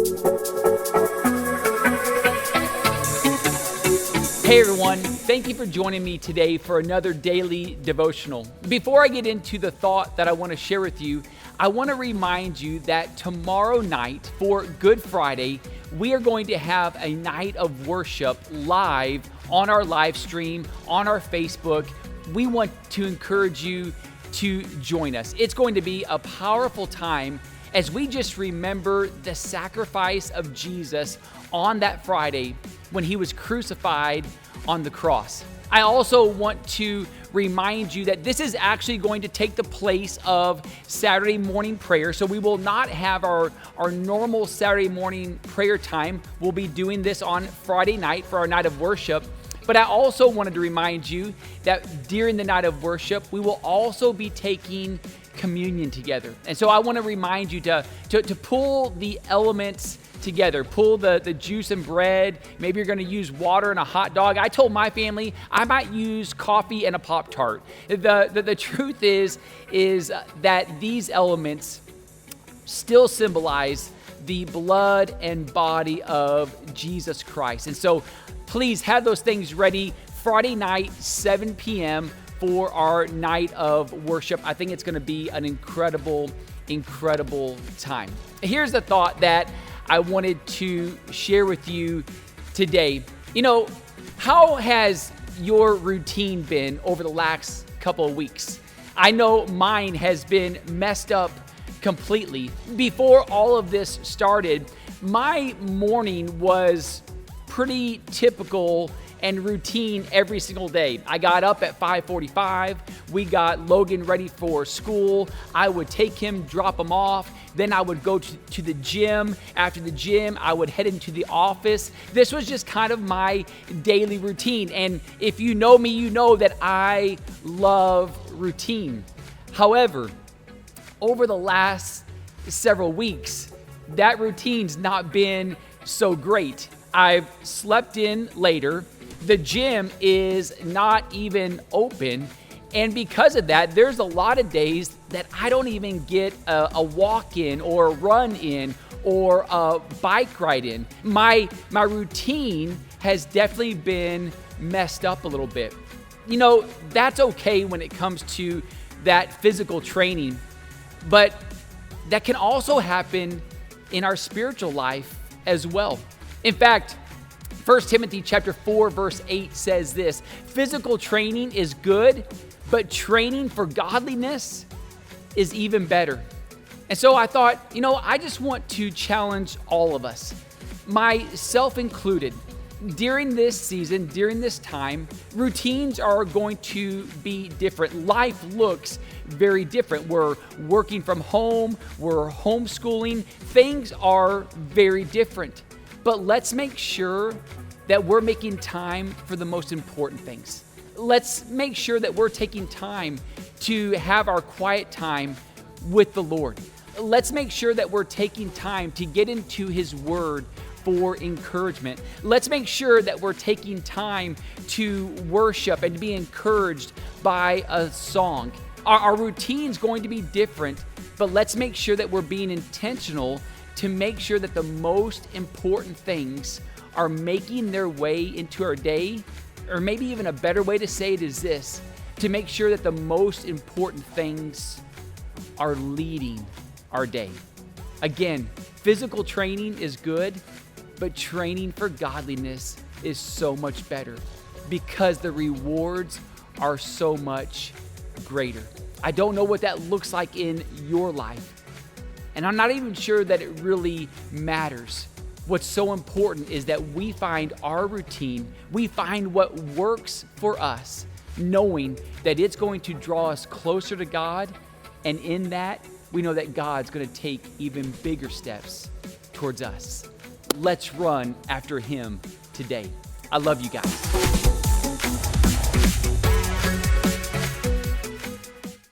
Hey everyone, thank you for joining me today for another daily devotional. Before I get into the thought that I want to share with you, I want to remind you that tomorrow night for Good Friday, we are going to have a night of worship live on our live stream, on our Facebook. We want to encourage you to join us. It's going to be a powerful time as we just remember the sacrifice of Jesus on that Friday when he was crucified on the cross. I also want to remind you that this is actually going to take the place of Saturday morning prayer. So we will not have our normal Saturday morning prayer time. We'll be doing this on Friday night for our night of worship. But I also wanted to remind you that during the night of worship, we will also be taking communion together. And so I want to remind you to pull the elements together. Pull the juice and bread. Maybe you're going to use water and a hot dog. I told my family I might use coffee and a Pop-Tart. The truth is that these elements still symbolize the blood and body of Jesus Christ. And so please have those things ready Friday night, 7 p.m. for our night of worship. I think it's going to be an incredible time. Here's the thought that I wanted to share with you today. You know, how has your routine been over the last couple of weeks? I know mine has been messed up completely. Before all of this started, my morning was pretty typical and routine every single day. I got up at 5:45. We got Logan ready for school. I would take him, drop him off. Then I would go to the gym. After the gym, I would head into the office. This was just kind of my daily routine. And if you know me, you know that I love routine. However, over the last several weeks, that routine's not been so great. I've slept in later. The gym is not even open. And because of that, there's a lot of days that I don't even get a walk in or a run in or a bike ride in. My routine has definitely been messed up a little bit. You know, that's okay when it comes to that physical training, but that can also happen in our spiritual life as well. In fact, 1 Timothy chapter 4, verse 8 says this: physical training is good, but training for godliness is even better. And so I thought, I just want to challenge all of us, myself included. During this season, during this time, routines are going to be different. Life looks very different. We're working from home, we're homeschooling. Things are very different. But let's make sure that we're making time for the most important things. Let's make sure that we're taking time to have our quiet time with the Lord. Let's make sure that we're taking time to get into His Word for encouragement. Let's make sure that we're taking time to worship and to be encouraged by a song. Our routine's going to be different, but let's make sure that we're being intentional to make sure that the most important things are making their way into our day, or maybe even a better way to say it is this: to make sure that the most important things are leading our day. Again, physical training is good, but training for godliness is so much better because the rewards are so much greater. I don't know what that looks like in your life, and I'm not even sure that it really matters. What's so important is that we find our routine, we find what works for us, knowing that it's going to draw us closer to God, and in that, we know that God's going to take even bigger steps towards us. Let's run after Him today. I love you guys.